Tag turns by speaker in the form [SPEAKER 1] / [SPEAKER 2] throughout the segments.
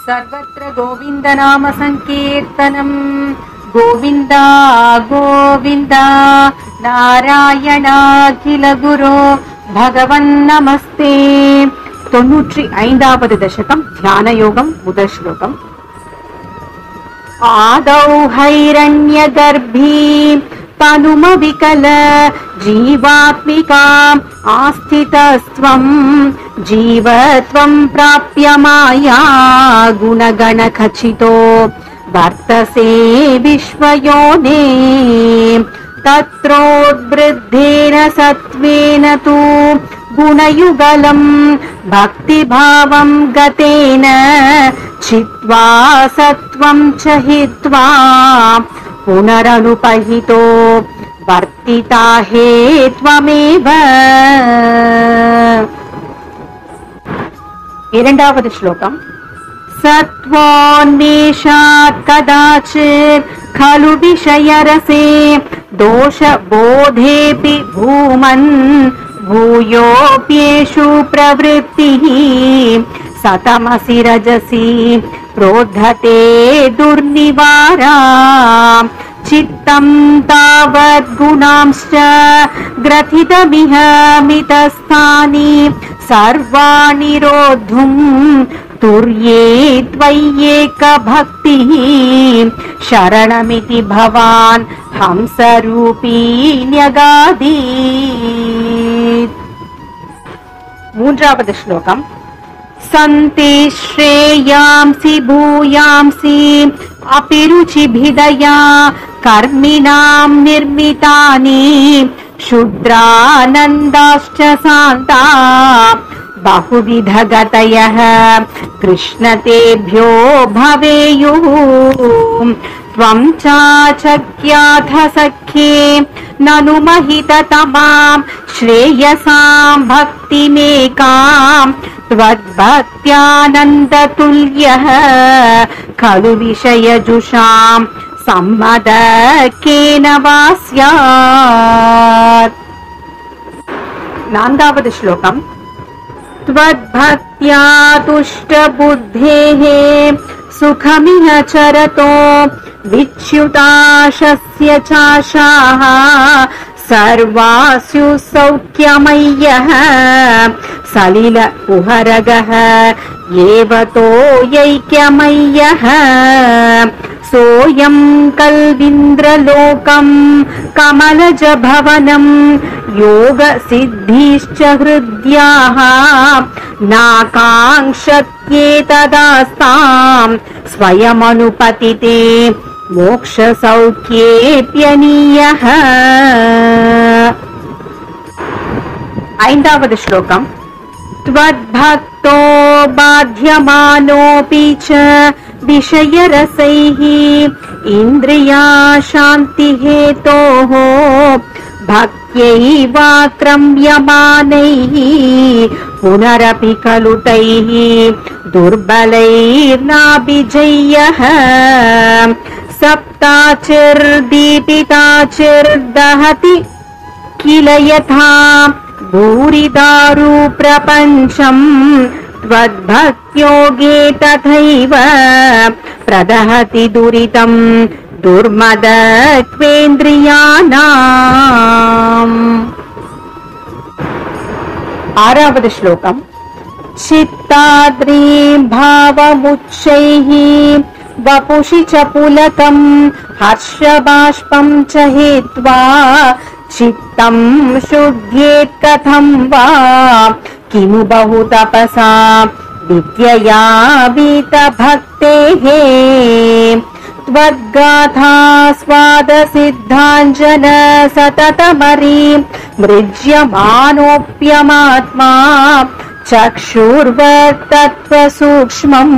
[SPEAKER 1] सर्वत्र गोविन्दनाम संकीर्तनम् गोविन्द गोविन्द नारायणाखिल गुरो भगवन्नमस्ते 95వ दशकं ध्यानयोगं मुदल श्लोकम् आदौ हैरण्यगर्भी तनुमविकल जीवात्मिकाम् आस्थितस्त्वं जीवत्वं प्राप्य माया गुणगणखचितो वर्तसे विश्वयोने तत्रोद्वृद्धेन सत्त्वेन तु गुणयुगलं भक्तिभावं गतेन चित्वा सत्त्वं च हित्वा पुनरनुपहितो वर्तिता हे त्वमेव। இரண்டாவது श्लोकम् सत्त्वोन्मेषात् कदाचित् खलु विषयरसे दोषबोधेऽपि भूमन् भूयोऽप्येषु प्रवृत्तिः सतमसि रजसि प्रोद्धते दुर्निवारा चित्तं तावद्गुणांश्च ग्रथितमिह मितस्थानि सर्वाणि रोद्धुं तुर्ये त्वय्येक भक्तिः शरणमिति भवान् हंसरूपी न्यगादीत्। மூன்றாவது श्लोकम् सन्ति श्रेयांसि भूयांसि अपि रुचिभिदया कर्मिणां निर्मितानि क्षुद्रानन्दाश्च सान्ता बहुविधगतयः कृष्णतेभ्यो भवेयुः त्वं चाचक्याथ सख्ये ननु महिततमां श्रेयसां भक्तिमेकां त्वद्भक्त्यानन्दतुल्यः खलु विषयजुषां सम्मदकेन वा स्यात्। नान्दावद् श्लोकम् त्वद्भक्त्या तुष्टबुद्धेः सुखमिह चरतो विच्युताशस्य चाशाः सर्वास्यु सौख्यमय्यः सलिल कुहरगः एवतो यैक्यमय्यः सोऽयं कल्विन्द्रलोकं कमलज भवनं योग सिद्धिश्च हृद्याः नाकाङ्क्षत्येतदास्तां स्वयमनुपतिते मोक्ष सौख्येऽप्यनीयः। ऐन्दावद् श्लोकम् त्वद्भक्तो बाध्यमानोऽपि च विषयरसैः इन्द्रिया शान्तिहेतोः भक्त्यैवाक्रम्यमानैः पुनरपि खलु तैः दुर्बलैर्नाभिजय्यः सप्ताचिर्दीपिताचिर्दहति किल यथा भूरिदारु प्रपञ्चम् त्वद्भक्त्योगे तथैव प्रदहति दुरितं दुर्मदत्वेन्द्रियाणाम्। आरावद् श्लोकम् चित्ताद्रीं भावमुच्चैः वपुषि च पुलकं हर्षबाष्पं च हेत्वा चित्तं शुद्ध्येत् कथं वा किमु बहु तपसा विद्यया वीतभक्तेः त्वद्गाथा स्वादसिद्धाञ्जन सततमरी मृज्यमानोऽप्यमात्मा चक्षुर्वत्तत्त्वसूक्ष्मं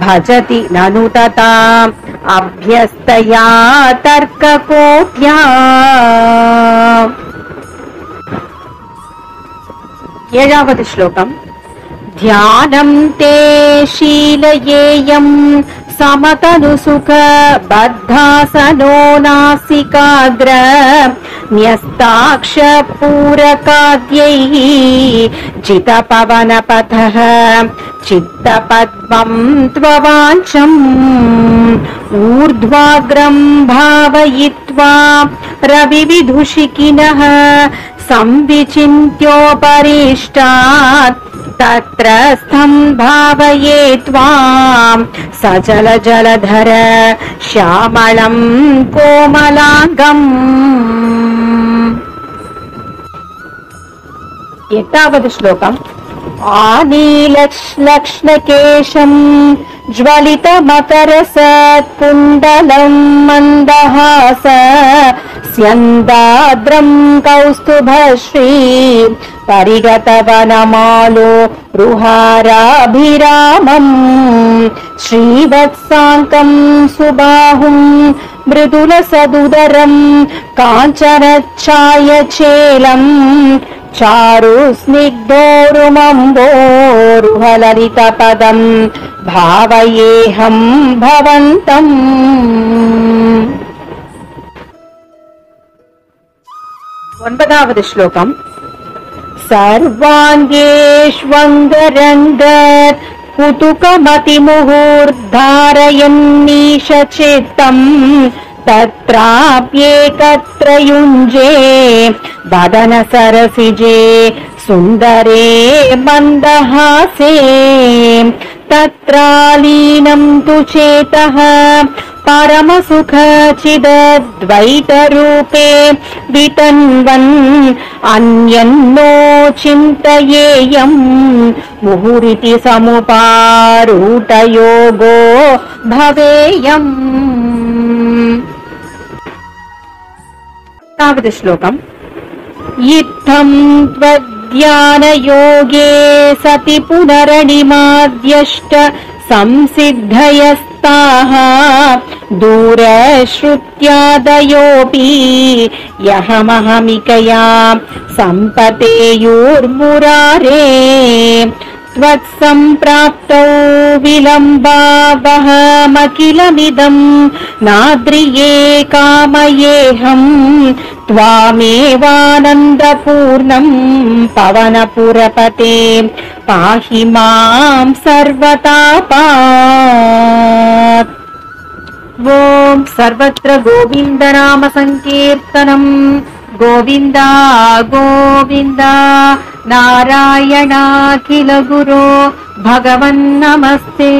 [SPEAKER 1] भजति ननु तथा अभ्यस्तया तर्ककोट्या। ఏడవది శ్లోకం ధ్యానం తే శీలయేయం సమతను సుఖ బద్ధాసనో నాసికాగ్ర న్యస్తాక్ష పూరకాద్యైః జిత పవన పథః चित्तपद्मं त्ववाञ्छम् ऊर्ध्वाग्रं भावयित्वा रविविदुषिकिनः संविचिन्त्योपरिष्टात् तत्र स्थं भावये त्वां सचल जलधर श्यामलं कोमलाङ्गम्। एतावद् श्लोकम्। आनीलक्ष्णकेशम् ज्वलितमकरसत्कुण्डलम् मन्दहास स्यन्दाद्रम् कौस्तुभश्री परिगतवनमालो रुहाराभिरामम् श्रीवत्साङ्कम् सुबाहुम् मृदुलसदुदरम् काञ्चनच्छायचेलम् चारु स्निग्धोरुमम्बोरुहललितपदम् भावयेऽहम् भवन्तम्। ओन्पदावद् श्लोकम्। सर्वाङ्गेष्वङ्गरङ्गत् कुतुकमतिमुहुर्धारयन्नीशचित्तम् तत्राप्येकत्र युञ्जे वदन सरसिजे सुन्दरे मन्दहासे तत्रालीनं तु चेतः परमसुखचिदद्वैतरूपे वितन्वन् अन्यन्नो चिन्तयेयम् मुहुरिति समुपारूढयोगो भवेयम्। तावद् श्लोकम्। इत्थं त्वद्ध्यानयोगे सति पुनरणिमाद्यष्ट संसिद्धयस्ताः दूरश्रुत्यादयोऽपि यहमहमिकया सम्पतेयुर्मुरारे त्वत्सम्प्राप्तौ विलम्बावहमखिलमिदं नाद्रिये कामयेऽहम् त्वामेवानन्दपूर्णं पवनपुरपते पाहि मां सर्वतापात्। ॐ सर्वत्र गोविन्दनाम संकीर्तनम्। गोविन्द गोविन्द नारायणाखिल गुरो भगवन् नमस्ते।